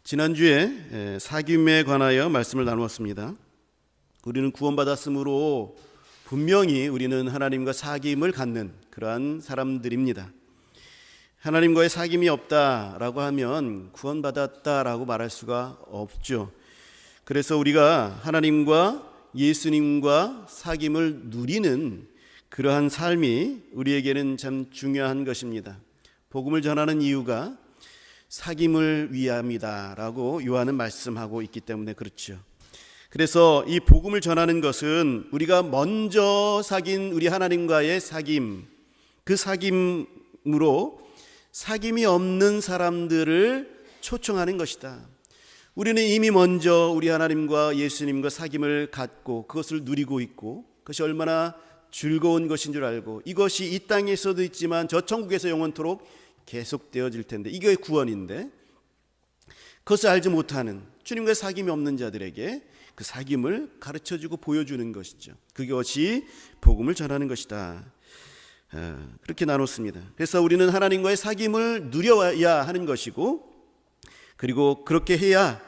지난주에 사귐에 관하여 말씀을 나누었습니다. 우리는 구원받았으므로 분명히 우리는 하나님과 사귐을 갖는 그러한 사람들입니다. 하나님과의 사귐이 없다라고 하면 구원받았다라고 말할 수가 없죠. 그래서 우리가 하나님과 예수님과 사귐을 누리는 그러한 삶이 우리에게는 참 중요한 것입니다. 복음을 전하는 이유가 사귐을 위함이다라고 요한은 말씀하고 있기 때문에 그렇죠. 그래서 이 복음을 전하는 것은 우리가 먼저 사귄 우리 하나님과의 사귐, 그 사귐으로 사귐이 없는 사람들을 초청하는 것이다. 우리는 이미 먼저 우리 하나님과 예수님과 사귐을 갖고 그것을 누리고 있고 그것이 얼마나 즐거운 것인 줄 알고 이것이 이 땅에서도 있지만 저 천국에서 영원토록 계속되어질 텐데 이게 구원인데 그것을 알지 못하는 주님과 사귐이 없는 자들에게 그 사귐을 가르쳐주고 보여주는 것이죠. 그것이 복음을 전하는 것이다. 그렇게 나눴습니다. 그래서 우리는 하나님과의 사귐을 누려야 하는 것이고 그리고 그렇게 해야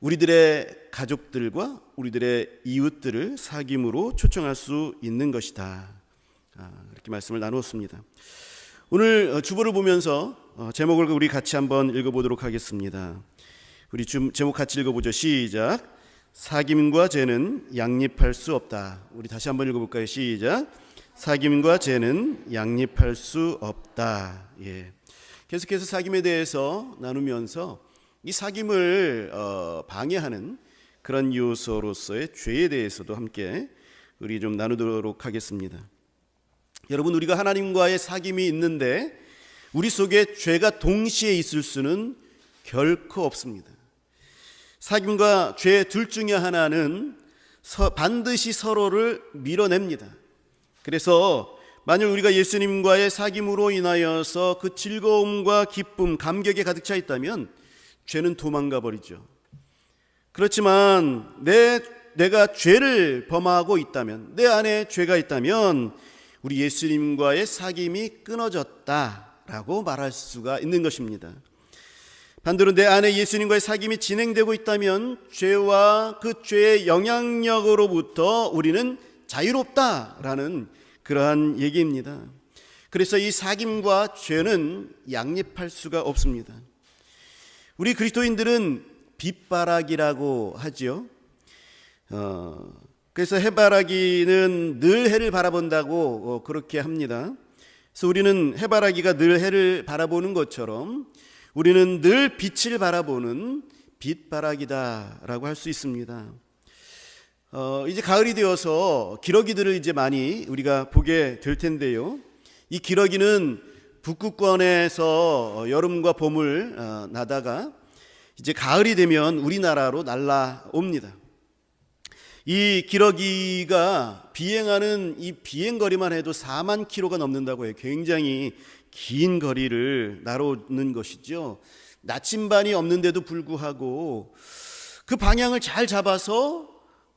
우리들의 가족들과 우리들의 이웃들을 사귐으로 초청할 수 있는 것이다. 이렇게 말씀을 나누었습니다. 오늘 주보를 보면서 제목을 우리 같이 한번 읽어보도록 하겠습니다. 우리 제목 같이 읽어보죠. 시작. 사귐과 죄는 양립할 수 없다. 우리 다시 한번 읽어볼까요? 시작. 사귐과 죄는 양립할 수 없다. 예. 계속해서 사귐에 대해서 나누면서 이 사귐을 방해하는 그런 요소로서의 죄에 대해서도 함께 우리 좀 나누도록 하겠습니다. 여러분, 우리가 하나님과의 사귐이 있는데 우리 속에 죄가 동시에 있을 수는 결코 없습니다. 사귐과 죄 둘 중에 하나는 반드시 서로를 밀어냅니다. 그래서 만일 우리가 예수님과의 사귐으로 인하여서 그 즐거움과 기쁨, 감격에 가득 차 있다면 죄는 도망가 버리죠. 그렇지만 내가 죄를 범하고 있다면, 내 안에 죄가 있다면 우리 예수님과의 사귐이 끊어졌다라고 말할 수가 있는 것입니다. 반대로 내 안에 예수님과의 사귐이 진행되고 있다면 죄와 그 죄의 영향력으로부터 우리는 자유롭다라는 그러한 얘기입니다. 그래서 이 사귐과 죄는 양립할 수가 없습니다. 우리 그리스도인들은 빛바라기라고 하죠. 그래서 해바라기는 늘 해를 바라본다고 그렇게 합니다. 그래서 우리는 해바라기가 늘 해를 바라보는 것처럼 우리는 늘 빛을 바라보는 빛바라기다라고 할 수 있습니다. 이제 가을이 되어서 기러기들을 이제 많이 우리가 보게 될 텐데요. 이 기러기는 북극권에서 여름과 봄을 나다가 이제 가을이 되면 우리나라로 날아옵니다. 이 기러기가 비행하는 이 비행거리만 해도 4만 킬로가 넘는다고 해요. 굉장히 긴 거리를 날아오는 것이죠. 나침반이 없는데도 불구하고 그 방향을 잘 잡아서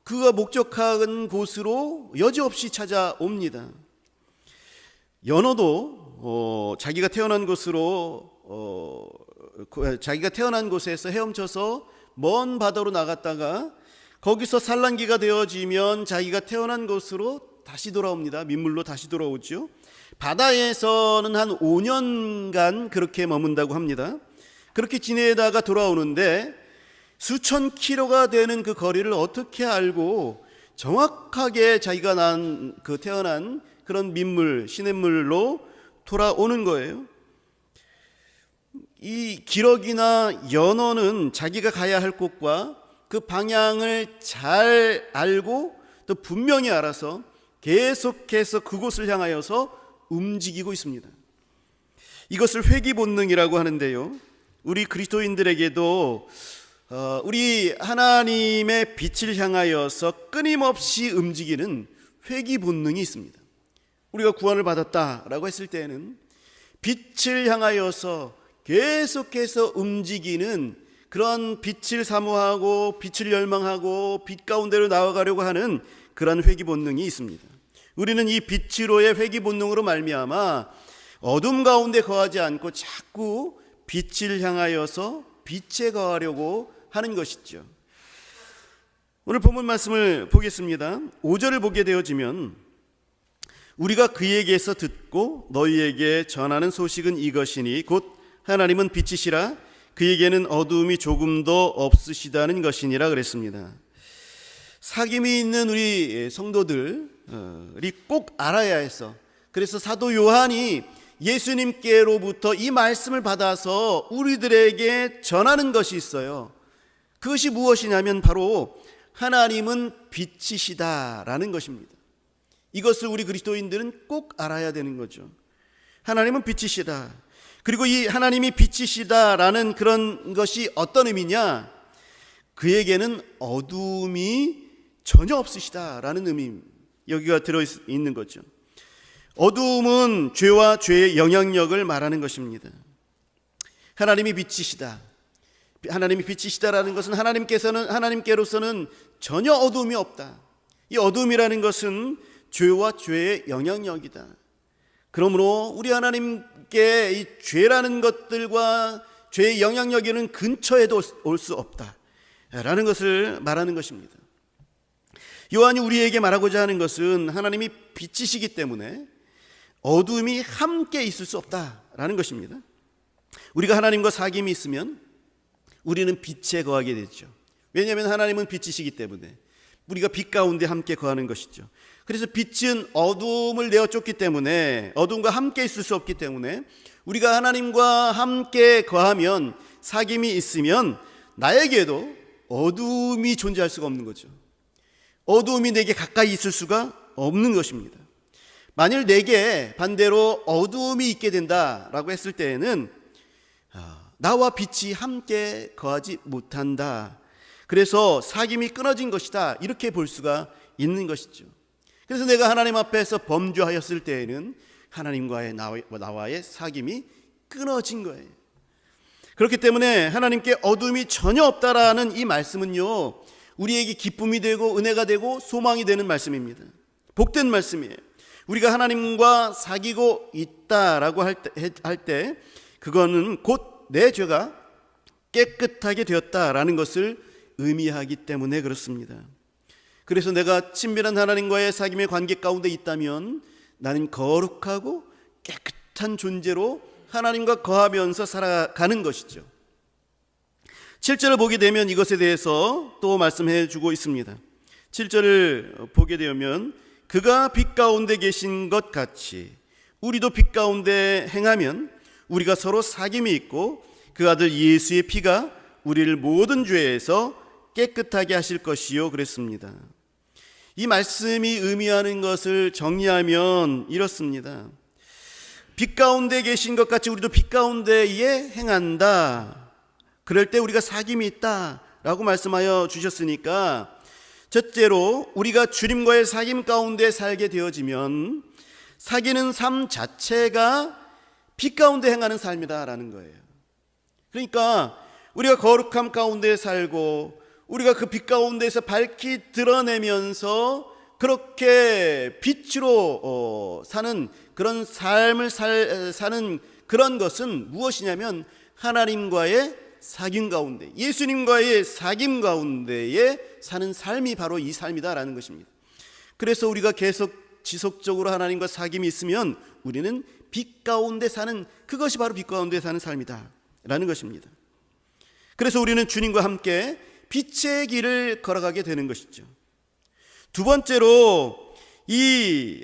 그가 목적한 곳으로 여지없이 찾아옵니다. 연어도 자기가 태어난 곳에서 헤엄쳐서 먼 바다로 나갔다가 거기서 산란기가 되어지면 자기가 태어난 곳으로 다시 돌아옵니다. 민물로 다시 돌아오죠. 바다에서는 한 5년간 그렇게 머문다고 합니다. 그렇게 지내다가 돌아오는데 수천 킬로가 되는 그 거리를 어떻게 알고 정확하게 자기가 태어난 그런 민물, 시냇물로 돌아오는 거예요. 이 기러기나 연어는 자기가 가야 할 곳과 그 방향을 잘 알고 또 분명히 알아서 계속해서 그곳을 향하여서 움직이고 있습니다. 이것을 회귀 본능이라고 하는데요. 우리 그리스도인들에게도 우리 하나님의 빛을 향하여서 끊임없이 움직이는 회귀 본능이 있습니다. 우리가 구원을 받았다라고 했을 때에는 빛을 향하여서 계속해서 움직이는 그런 빛을 사모하고 빛을 열망하고 빛 가운데로 나아가려고 하는 그런 회귀 본능이 있습니다. 우리는 이 빛으로의 회귀 본능으로 말미암아 어둠 가운데 거하지 않고 자꾸 빛을 향하여서 빛에 거하려고 하는 것이죠. 오늘 본문 말씀을 보겠습니다. 5절을 보게 되어지면 우리가 그에게서 듣고 너희에게 전하는 소식은 이것이니 곧 하나님은 빛이시라 그에게는 어두움이 조금도 없으시다는 것이니라 그랬습니다. 사귐이 있는 우리 성도들이 꼭 알아야 해서, 그래서 사도 요한이 예수님께로부터 이 말씀을 받아서 우리들에게 전하는 것이 있어요. 그것이 무엇이냐면 바로 하나님은 빛이시다라는 것입니다. 이것을 우리 그리스도인들은 꼭 알아야 되는 거죠. 하나님은 빛이시다. 그리고 이 하나님이 빛이시다라는 그런 것이 어떤 의미냐? 그에게는 어두움이 전혀 없으시다라는 의미, 여기가 들어있는 거죠. 어두움은 죄와 죄의 영향력을 말하는 것입니다. 하나님이 빛이시다. 하나님이 빛이시다라는 것은 하나님께로서는 전혀 어두움이 없다. 이 어두움이라는 것은 죄와 죄의 영향력이다. 그러므로 우리 하나님께 이 죄라는 것들과 죄의 영향력에는 근처에도 올 수 없다라는 것을 말하는 것입니다. 요한이 우리에게 말하고자 하는 것은 하나님이 빛이시기 때문에 어두움이 함께 있을 수 없다라는 것입니다. 우리가 하나님과 사귐이 있으면 우리는 빛에 거하게 되죠. 왜냐하면 하나님은 빛이시기 때문에 우리가 빛 가운데 함께 거하는 것이죠. 그래서 빛은 어두움을 내어 쫓기 때문에, 어두움과 함께 있을 수 없기 때문에 우리가 하나님과 함께 거하면, 사귐이 있으면 나에게도 어두움이 존재할 수가 없는 거죠. 어두움이 내게 가까이 있을 수가 없는 것입니다. 만일 내게 반대로 어두움이 있게 된다라고 했을 때에는 나와 빛이 함께 거하지 못한다. 그래서 사귐이 끊어진 것이다, 이렇게 볼 수가 있는 것이죠. 그래서 내가 하나님 앞에서 범죄하였을 때에는 하나님과의 나와의 사귐이 끊어진 거예요. 그렇기 때문에 하나님께 어두움이 전혀 없다라는 이 말씀은요, 우리에게 기쁨이 되고 은혜가 되고 소망이 되는 말씀입니다. 복된 말씀이에요. 우리가 하나님과 사귀고 있다라고 할 때 그거는 곧 내 죄가 깨끗하게 되었다라는 것을 의미하기 때문에 그렇습니다. 그래서 내가 친밀한 하나님과의 사귐의 관계 가운데 있다면 나는 거룩하고 깨끗한 존재로 하나님과 거하면서 살아가는 것이죠. 7절을 보게 되면 이것에 대해서 또 말씀해 주고 있습니다. 7절을 보게 되면 그가 빛 가운데 계신 것 같이 우리도 빛 가운데 행하면 우리가 서로 사귐이 있고 그 아들 예수의 피가 우리를 모든 죄에서 깨끗하게 하실 것이요 그랬습니다. 이 말씀이 의미하는 것을 정리하면 이렇습니다. 빛 가운데 계신 것 같이 우리도 빛 가운데에 행한다. 그럴 때 우리가 사귐이 있다라고 말씀하여 주셨으니까, 첫째로 우리가 주님과의 사귐 가운데 살게 되어지면 사귀는 삶 자체가 빛 가운데 행하는 삶이다라는 거예요. 그러니까 우리가 거룩함 가운데 살고 우리가 그 빛 가운데서 밝히 드러내면서 그렇게 빛으로 사는 그런 삶을 사는 그런 것은 무엇이냐면 하나님과의 사귐 가운데, 예수님과의 사귐 가운데에 사는 삶이 바로 이 삶이다라는 것입니다. 그래서 우리가 계속 지속적으로 하나님과 사귐이 있으면 우리는 빛 가운데 사는, 그것이 바로 빛 가운데 사는 삶이다라는 것입니다. 그래서 우리는 주님과 함께 빛의 길을 걸어가게 되는 것이죠. 두 번째로 이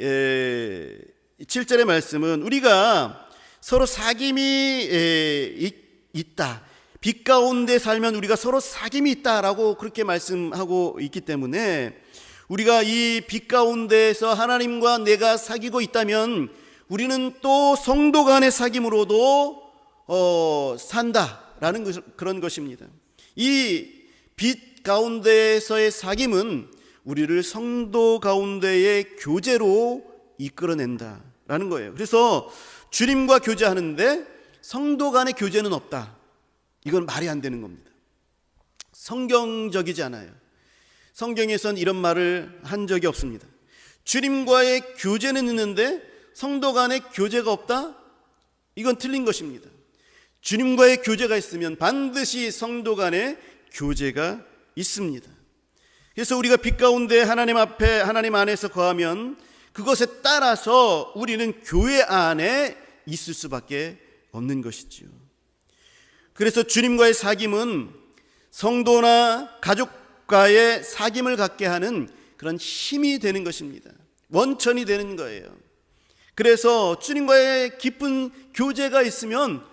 7절의 말씀은 우리가 서로 사귐이 있다, 빛 가운데 살면 우리가 서로 사귐이 있다라고 그렇게 말씀하고 있기 때문에 우리가 이 빛 가운데에서 하나님과 내가 사귀고 있다면 우리는 또 성도 간의 사귐으로도 산다라는 그런 것입니다. 이 빛 가운데에서의 사귐은 우리를 성도 가운데의 교제로 이끌어낸다라는 거예요. 그래서 주님과 교제하는데 성도 간의 교제는 없다, 이건 말이 안 되는 겁니다. 성경적이지 않아요. 성경에선 이런 말을 한 적이 없습니다. 주님과의 교제는 있는데 성도 간의 교제가 없다? 이건 틀린 것입니다. 주님과의 교제가 있으면 반드시 성도 간의 교제가 있습니다. 그래서 우리가 빛 가운데 하나님 앞에 하나님 안에서 거하면 그것에 따라서 우리는 교회 안에 있을 수밖에 없는 것이지요. 그래서 주님과의 사귐은 성도나 가족과의 사귐을 갖게 하는 그런 힘이 되는 것입니다. 원천이 되는 거예요. 그래서 주님과의 깊은 교제가 있으면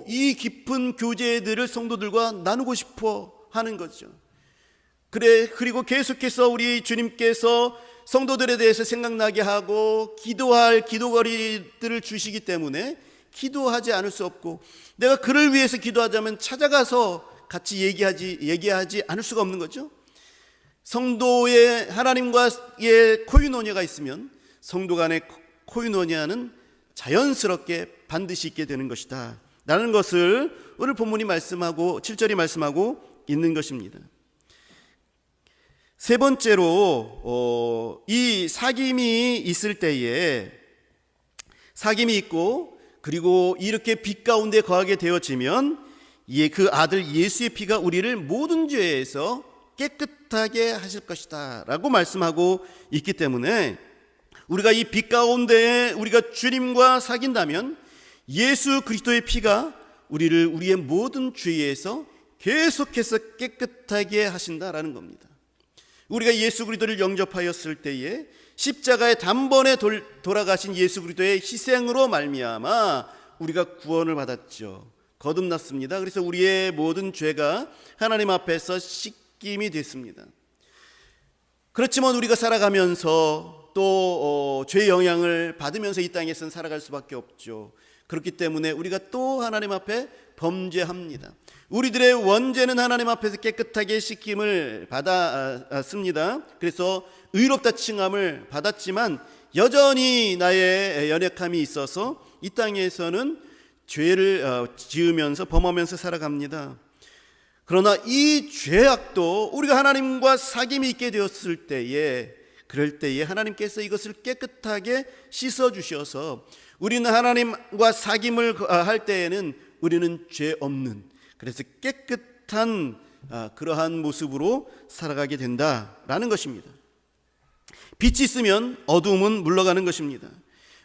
이 깊은 교제들을 성도들과 나누고 싶어 하는 거죠. 그리고 계속해서 우리 주님께서 성도들에 대해서 생각나게 하고 기도할 기도거리들을 주시기 때문에 기도하지 않을 수 없고, 내가 그를 위해서 기도하자면 찾아가서 같이 얘기하지 않을 수가 없는 거죠. 성도의 하나님과의 코유노니아가 있으면 성도 간의 코유노니아는 자연스럽게 반드시 있게 되는 것이다 라는 것을 오늘 본문이 말씀하고 7절이 말씀하고 있는 것입니다. 세 번째로 이 사귐이 있을 때에, 사귐이 있고 그리고 이렇게 빛 가운데 거하게 되어지면 그 아들 예수의 피가 우리를 모든 죄에서 깨끗하게 하실 것이다 라고 말씀하고 있기 때문에, 우리가 이 빛 가운데에 우리가 주님과 사귄다면 예수 그리스도의 피가 우리를 우리의 모든 죄에서 계속해서 깨끗하게 하신다라는 겁니다. 우리가 예수 그리스도를 영접하였을 때에 십자가에 단번에 돌아가신 예수 그리스도의 희생으로 말미암아 우리가 구원을 받았죠. 거듭났습니다. 그래서 우리의 모든 죄가 하나님 앞에서 씻김이 됐습니다. 그렇지만 우리가 살아가면서 또 죄의 영향을 받으면서 이 땅에서는 살아갈 수밖에 없죠. 그렇기 때문에 우리가 또 하나님 앞에 범죄합니다. 우리들의 원죄는 하나님 앞에서 깨끗하게 씻김을 받았습니다. 그래서 의롭다 칭함을 받았지만 여전히 나의 연약함이 있어서 이 땅에서는 죄를 지으면서 범하면서 살아갑니다. 그러나 이 죄악도 우리가 하나님과 사귐이 있게 되었을 때에, 그럴 때에 하나님께서 이것을 깨끗하게 씻어주셔서 우리는 하나님과 사귐을 할 때에는 우리는 죄 없는, 그래서 깨끗한 그러한 모습으로 살아가게 된다라는 것입니다. 빛이 있으면 어두움은 물러가는 것입니다.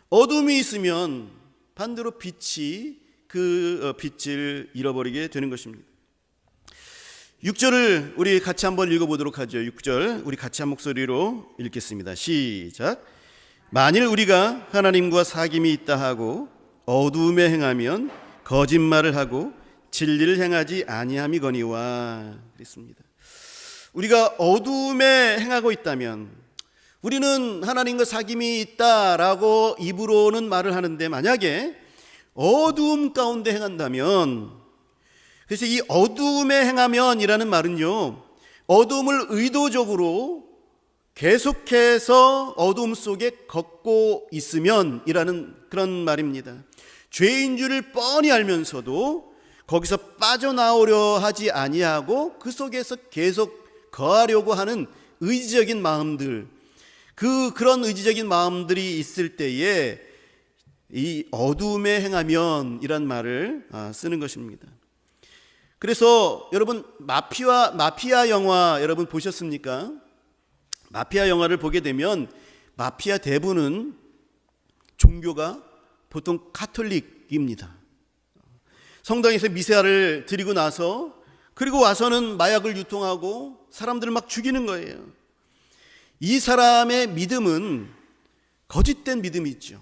어둠이 있으면 반대로 빛이 그 빛을 잃어버리게 되는 것입니다. 6절을 우리 같이 한번 읽어보도록 하죠. 6절 우리 같이 한 목소리로 읽겠습니다. 시작. 만일 우리가 하나님과 사귐이 있다 하고 어두움에 행하면 거짓말을 하고 진리를 행하지 아니함이거니와. 그랬습니다. 우리가 어두움에 행하고 있다면, 우리는 하나님과 사귐이 있다라고 입으로는 말을 하는데 만약에 어두움 가운데 행한다면, 그래서 이 어두움에 행하면이라는 말은요, 어두움을 의도적으로 계속해서 어두움 속에 걷고 있으면이라는 그런 말입니다. 죄인 줄을 뻔히 알면서도 거기서 빠져나오려 하지 아니하고 그 속에서 계속 거하려고 하는 의지적인 마음들, 그런 의지적인 마음들이 있을 때에 이 어두움에 행하면 이란 말을 쓰는 것입니다. 그래서 여러분 마피아 영화 여러분 보셨습니까? 마피아 영화를 보게 되면 마피아 대부는 종교가 보통 카톨릭입니다. 성당에서 미사를 드리고 나서 그리고 와서는 마약을 유통하고 사람들을 막 죽이는 거예요. 이 사람의 믿음은 거짓된 믿음이죠.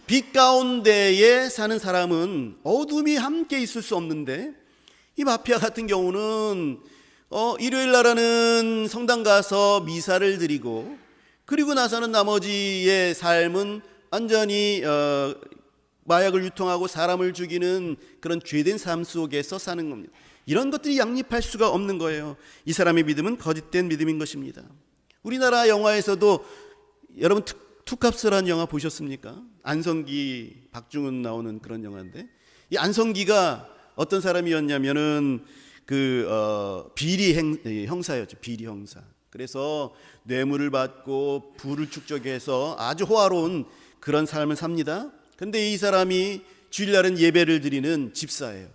빛 가운데에 사는 사람은 어둠이 함께 있을 수 없는데, 이 마피아 같은 경우는 일요일 날에는 성당 가서 미사를 드리고 그리고 나서는 나머지의 삶은 완전히 마약을 유통하고 사람을 죽이는 그런 죄된 삶 속에서 사는 겁니다. 이런 것들이 양립할 수가 없는 거예요. 이 사람의 믿음은 거짓된 믿음인 것입니다. 우리나라 영화에서도 여러분 투캅스라는 영화 보셨습니까? 안성기, 박중훈 나오는 그런 영화인데, 이 안성기가 어떤 사람이었냐면은 비리 형사였죠. 비리 형사. 그래서 뇌물을 받고 부를 축적해서 아주 호화로운 그런 삶을 삽니다. 근데 이 사람이 주일날은 예배를 드리는 집사예요.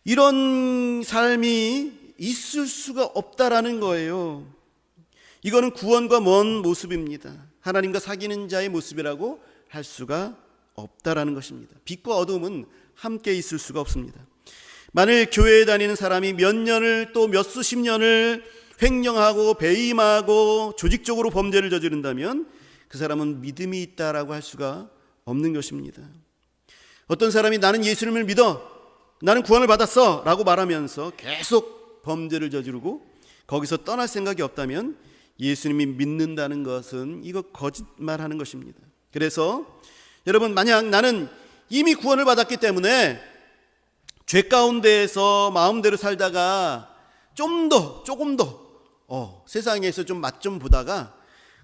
이런 삶이 있을 수가 없다라는 거예요. 이거는 구원과 먼 모습입니다. 하나님과 사귀는 자의 모습이라고 할 수가 없다라는 것입니다. 빛과 어둠은 함께 있을 수가 없습니다. 만일 교회에 다니는 사람이 몇 년을 또 몇 수십 년을 횡령하고 배임하고 조직적으로 범죄를 저지른다면 그 사람은 믿음이 있다라고 할 수가 없는 것입니다. 어떤 사람이 나는 예수님을 믿어, 나는 구원을 받았어 라고 말하면서 계속 범죄를 저지르고 거기서 떠날 생각이 없다면 예수님이 믿는다는 것은 이거 거짓말하는 것입니다. 그래서 여러분, 만약 나는 이미 구원을 받았기 때문에 죄 가운데에서 마음대로 살다가 조금 더 세상에서 좀 맛 좀 보다가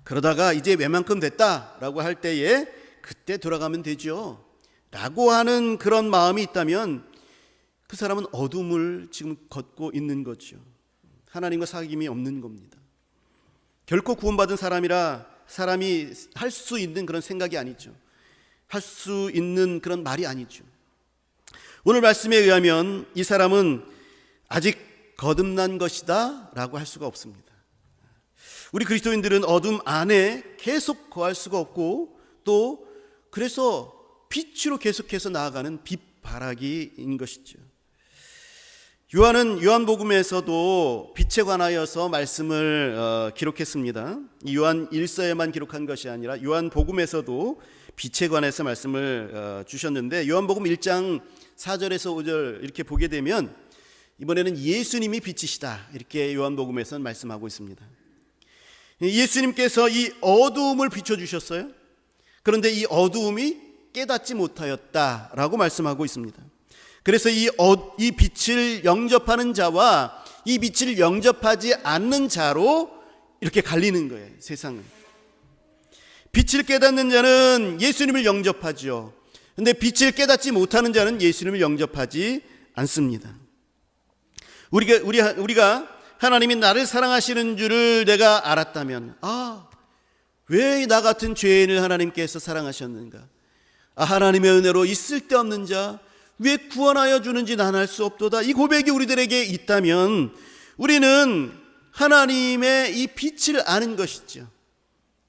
그러다가 이제 웬만큼 됐다라고 할 때에 그때 돌아가면 되죠 라고 하는 그런 마음이 있다면 그 사람은 어둠을 지금 걷고 있는 거죠. 하나님과 사귐이 없는 겁니다. 결코 구원받은 사람이 할 수 있는 그런 생각이 아니죠. 할 수 있는 그런 말이 아니죠. 오늘 말씀에 의하면 이 사람은 아직 거듭난 것이다 라고 할 수가 없습니다. 우리 그리스도인들은 어둠 안에 계속 거할 수가 없고 또 그래서 빛으로 계속해서 나아가는 빛바라기인 것이죠. 요한은 요한복음에서도 빛에 관하여서 말씀을 기록했습니다. 이 요한 1서에만 기록한 것이 아니라 요한복음에서도 빛에 관해서 말씀을 주셨는데 요한복음 1장 4절에서 5절 이렇게 보게 되면 이번에는 예수님이 빛이시다 이렇게 요한복음에서는 말씀하고 있습니다. 예수님께서 이 어두움을 비춰주셨어요. 그런데 이 어두움이 깨닫지 못하였다라고 말씀하고 있습니다. 그래서 이 빛을 영접하는 자와 이 빛을 영접하지 않는 자로 이렇게 갈리는 거예요, 세상은. 빛을 깨닫는 자는 예수님을 영접하죠. 그런데 빛을 깨닫지 못하는 자는 예수님을 영접하지 않습니다. 우리가 하나님이 나를 사랑하시는 줄을 내가 알았다면, 왜 나 같은 죄인을 하나님께서 사랑하셨는가? 하나님의 은혜로 있을 데 없는 자 왜 구원하여 주는지 난 알 수 없도다. 이 고백이 우리들에게 있다면 우리는 하나님의 이 빛을 아는 것이죠.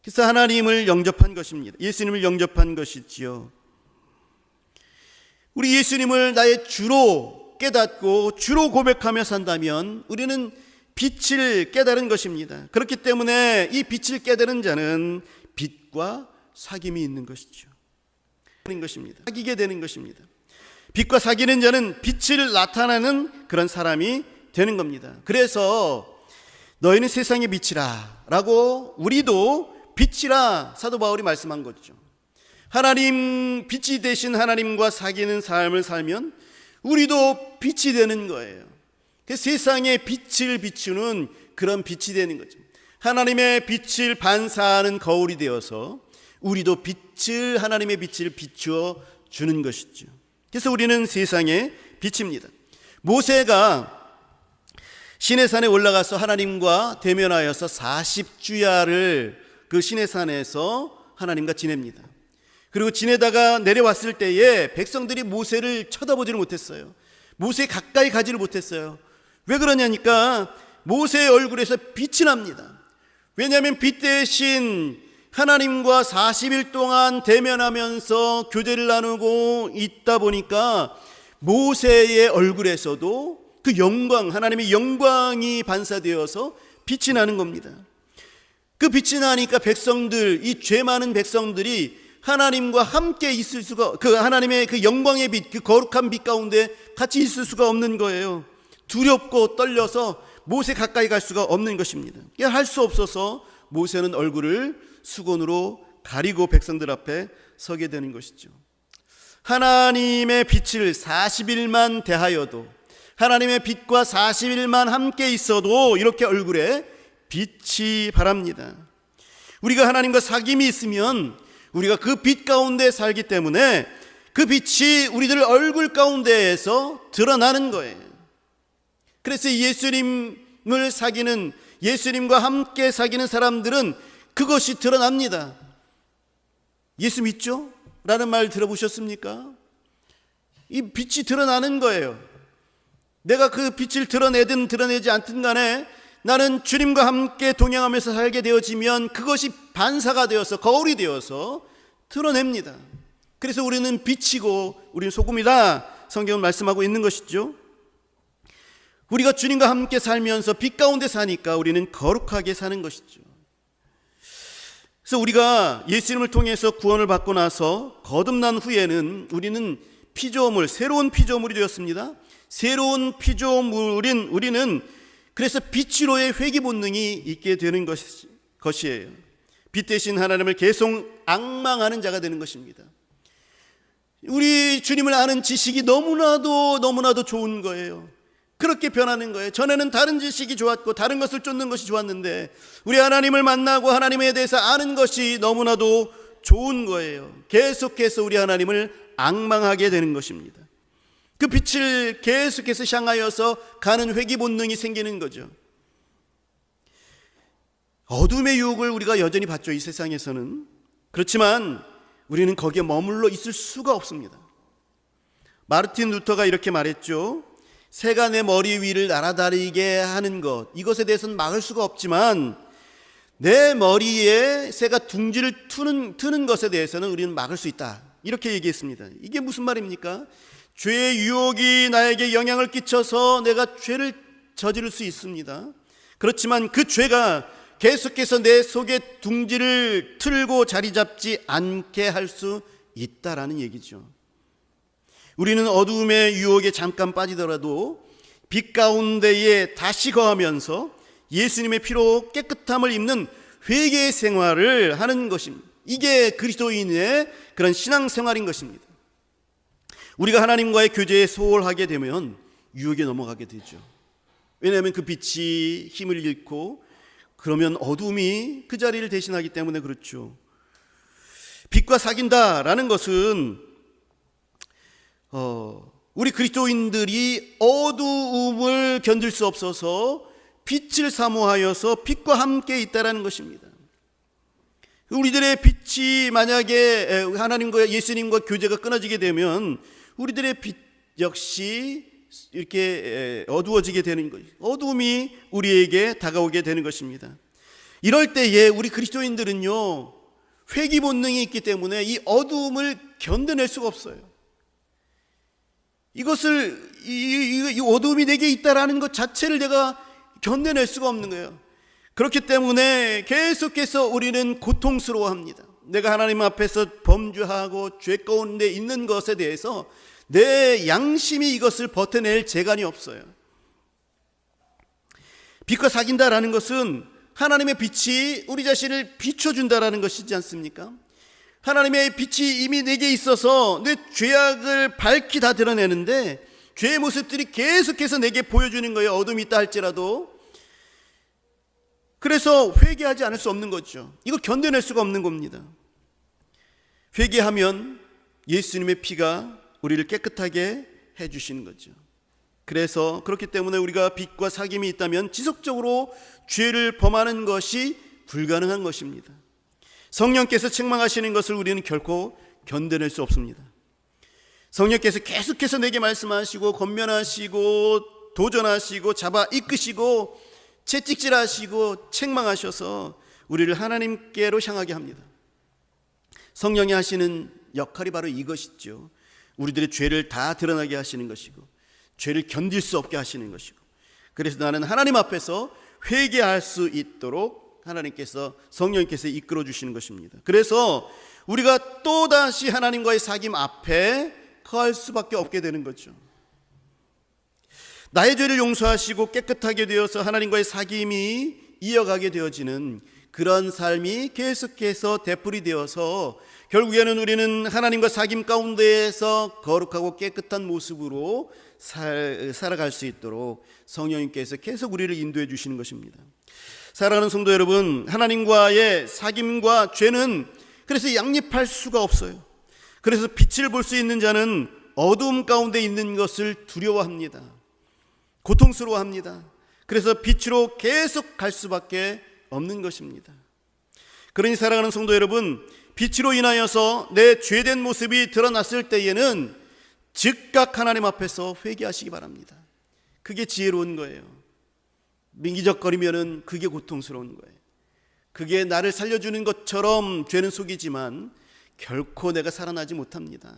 그래서 하나님을 영접한 것입니다. 예수님을 영접한 것이지요. 우리 예수님을 나의 주로 깨닫고 주로 고백하며 산다면 우리는 빛을 깨달은 것입니다. 그렇기 때문에 이 빛을 깨달은 자는 빛과 사귐이 있는 것이죠. 사귀게 되는 것입니다. 빛과 사귀는 자는 빛을 나타내는 그런 사람이 되는 겁니다. 그래서 너희는 세상의 빛이라 라고 우리도 빛이라 사도 바울이 말씀한 거죠. 하나님, 빛이 되신 하나님과 사귀는 삶을 살면 우리도 빛이 되는 거예요. 세상에 빛을 비추는 그런 빛이 되는 거죠. 하나님의 빛을 반사하는 거울이 되어서 우리도 하나님의 빛을 비추어 주는 것이죠. 그래서 우리는 세상의 빛입니다. 모세가 시내산에 올라가서 하나님과 대면하여서 40주야를 그 시내산에서 하나님과 지냅니다. 그리고 지내다가 내려왔을 때에 백성들이 모세를 쳐다보지를 못했어요. 모세 가까이 가지를 못했어요. 왜 그러냐니까 모세의 얼굴에서 빛이 납니다. 왜냐하면 빛 대신 하나님과 40일 동안 대면하면서 교제를 나누고 있다 보니까 모세의 얼굴에서도 그 영광, 하나님의 영광이 반사되어서 빛이 나는 겁니다. 그 빛이 나니까 백성들, 이 죄 많은 백성들이 하나님과 함께 있을 수가, 그 하나님의 그 영광의 빛, 그 거룩한 빛 가운데 같이 있을 수가 없는 거예요. 두렵고 떨려서 모세 가까이 갈 수가 없는 것입니다. 할 수 없어서 모세는 얼굴을 수건으로 가리고 백성들 앞에 서게 되는 것이죠. 하나님의 빛을 40일만 대하여도, 하나님의 빛과 40일만 함께 있어도 이렇게 얼굴에 빛이 바랍니다. 우리가 하나님과 사귐이 있으면 우리가 그 빛 가운데 살기 때문에 그 빛이 우리들 얼굴 가운데에서 드러나는 거예요. 그래서 예수님을 사귀는, 예수님과 함께 사귀는 사람들은 그것이 드러납니다. 예수 믿죠? 라는 말 들어보셨습니까? 이 빛이 드러나는 거예요. 내가 그 빛을 드러내든 드러내지 않든 간에 나는 주님과 함께 동행하면서 살게 되어지면 그것이 반사가 되어서 거울이 되어서 드러냅니다. 그래서 우리는 빛이고 우리는 소금이다, 성경은 말씀하고 있는 것이죠. 우리가 주님과 함께 살면서 빛 가운데 사니까 우리는 거룩하게 사는 것이죠. 그래서 우리가 예수님을 통해서 구원을 받고 나서 거듭난 후에는 우리는 피조물, 새로운 피조물이 되었습니다. 새로운 피조물인 우리는 그래서 빛으로의 회귀 본능이 있게 되는 것이에요. 빛 대신 하나님을 계속 앙망하는 자가 되는 것입니다. 우리 주님을 아는 지식이 너무나도 좋은 거예요. 그렇게 변하는 거예요. 전에는 다른 지식이 좋았고 다른 것을 쫓는 것이 좋았는데 우리 하나님을 만나고 하나님에 대해서 아는 것이 너무나도 좋은 거예요. 계속해서 우리 하나님을 앙망하게 되는 것입니다. 그 빛을 계속해서 향하여서 가는 회귀 본능이 생기는 거죠. 어둠의 유혹을 우리가 여전히 받죠, 이 세상에서는. 그렇지만 우리는 거기에 머물러 있을 수가 없습니다. 마르틴 루터가 이렇게 말했죠. 새가 내 머리 위를 날아다니게 하는 것, 이것에 대해서는 막을 수가 없지만 내 머리에 새가 둥지를 트는 것에 대해서는 우리는 막을 수 있다, 이렇게 얘기했습니다. 이게 무슨 말입니까? 죄의 유혹이 나에게 영향을 끼쳐서 내가 죄를 저지를 수 있습니다. 그렇지만 그 죄가 계속해서 내 속에 둥지를 틀고 자리 잡지 않게 할 수 있다라는 얘기죠. 우리는 어두움의 유혹에 잠깐 빠지더라도 빛 가운데에 다시 거하면서 예수님의 피로 깨끗함을 입는 회개의 생활을 하는 것입니다. 이게 그리스도인의 그런 신앙생활인 것입니다. 우리가 하나님과의 교제에 소홀하게 되면 유혹에 넘어가게 되죠. 왜냐하면 그 빛이 힘을 잃고 그러면 어둠이 그 자리를 대신하기 때문에 그렇죠. 빛과 사귄다라는 것은 우리 그리스도인들이 어두움을 견딜 수 없어서 빛을 사모하여서 빛과 함께 있다라는 것입니다. 우리들의 빛이 만약에 하나님과 예수님과 교제가 끊어지게 되면 우리들의 빛 역시 이렇게 어두워지게 되는 거예요. 어두움이 우리에게 다가오게 되는 것입니다. 이럴 때에 우리 그리스도인들은요, 회귀 본능이 있기 때문에 이 어두움을 견뎌낼 수가 없어요. 이것을 이 어두움이 내게 있다라는 것 자체를 내가 견뎌낼 수가 없는 거예요. 그렇기 때문에 계속해서 우리는 고통스러워합니다. 내가 하나님 앞에서 범죄하고 죄 가운데 있는 것에 대해서 내 양심이 이것을 버텨낼 재간이 없어요. 빛과 사귄다라는 것은 하나님의 빛이 우리 자신을 비춰준다라는 것이지 않습니까? 하나님의 빛이 이미 내게 있어서 내 죄악을 밝히 다 드러내는데 죄의 모습들이 계속해서 내게 보여주는 거예요. 어둠이 있다 할지라도. 그래서 회개하지 않을 수 없는 거죠. 이거 견뎌낼 수가 없는 겁니다. 회개하면 예수님의 피가 우리를 깨끗하게 해주시는 거죠. 그래서 그렇기 때문에 우리가 빛과 사귐이 있다면 지속적으로 죄를 범하는 것이 불가능한 것입니다. 성령께서 책망하시는 것을 우리는 결코 견뎌낼 수 없습니다. 성령께서 계속해서 내게 말씀하시고 권면하시고 도전하시고 잡아 이끄시고 채찍질하시고 책망하셔서 우리를 하나님께로 향하게 합니다. 성령이 하시는 역할이 바로 이것이죠. 우리들의 죄를 다 드러나게 하시는 것이고 죄를 견딜 수 없게 하시는 것이고, 그래서 나는 하나님 앞에서 회개할 수 있도록 하나님께서, 성령께서 이끌어 주시는 것입니다. 그래서 우리가 또다시 하나님과의 사귐 앞에 거할 수밖에 없게 되는 거죠. 나의 죄를 용서하시고 깨끗하게 되어서 하나님과의 사귐이 이어가게 되어지는 그런 삶이 계속해서 되풀이 되어서 결국에는 우리는 하나님과 사귐 가운데에서 거룩하고 깨끗한 모습으로 살아갈 수 있도록 성령님께서 계속 우리를 인도해 주시는 것입니다. 사랑하는 성도 여러분, 하나님과의 사귐과 죄는 그래서 양립할 수가 없어요. 그래서 빛을 볼 수 있는 자는 어두움 가운데 있는 것을 두려워합니다. 고통스러워합니다. 그래서 빛으로 계속 갈 수밖에 없는 것입니다. 그러니 사랑하는 성도 여러분, 빛으로 인하여서 내 죄된 모습이 드러났을 때에는 즉각 하나님 앞에서 회개하시기 바랍니다. 그게 지혜로운 거예요. 민기적거리면은 그게 고통스러운 거예요. 그게 나를 살려주는 것처럼 죄는 속이지만 결코 내가 살아나지 못합니다.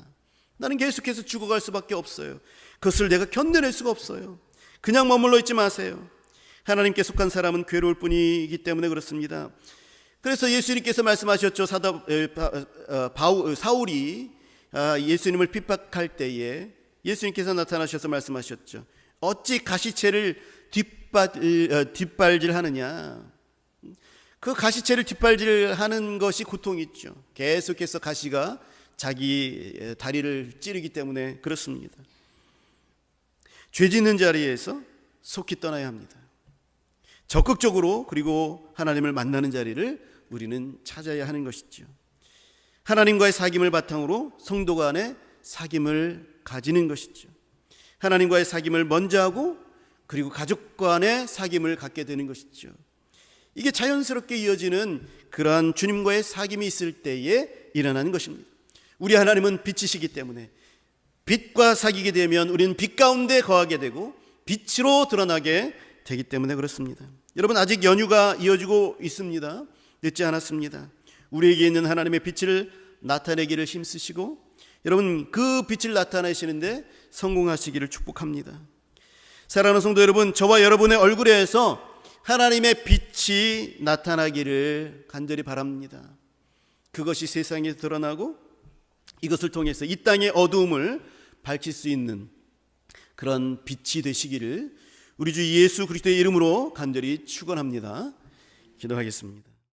나는 계속해서 죽어갈 수밖에 없어요. 그것을 내가 견뎌낼 수가 없어요. 그냥 머물러 있지 마세요. 하나님께 속한 사람은 괴로울 뿐이기 때문에 그렇습니다. 그래서 예수님께서 말씀하셨죠. 사울이 예수님을 핍박할 때에 예수님께서 나타나셔서 말씀하셨죠. 어찌 가시채를 뒷발질하느냐. 그 가시채를 뒷발질하는 것이 고통이 있죠. 계속해서 가시가 자기 다리를 찌르기 때문에 그렇습니다. 죄 짓는 자리에서 속히 떠나야 합니다. 적극적으로 그리고 하나님을 만나는 자리를 우리는 찾아야 하는 것이죠. 하나님과의 사귐을 바탕으로 성도 간의 사귐을 가지는 것이죠. 하나님과의 사귐을 먼저 하고 그리고 가족 간의 사귐을 갖게 되는 것이죠. 이게 자연스럽게 이어지는 그러한 주님과의 사귐이 있을 때에 일어나는 것입니다. 우리 하나님은 빛이시기 때문에 빛과 사귀게 되면 우리는 빛 가운데 거하게 되고 빛으로 드러나게 되기 때문에 그렇습니다. 여러분, 아직 연휴가 이어지고 있습니다. 늦지 않았습니다. 우리에게 있는 하나님의 빛을 나타내기를 힘쓰시고 여러분, 그 빛을 나타내시는데 성공하시기를 축복합니다. 사랑하는 성도 여러분, 저와 여러분의 얼굴에서 하나님의 빛이 나타나기를 간절히 바랍니다. 그것이 세상에 드러나고 이것을 통해서 이 땅의 어두움을 밝힐 수 있는 그런 빛이 되시기를 우리 주 예수 그리스도의 이름으로 간절히 축원합니다. 기도하겠습니다.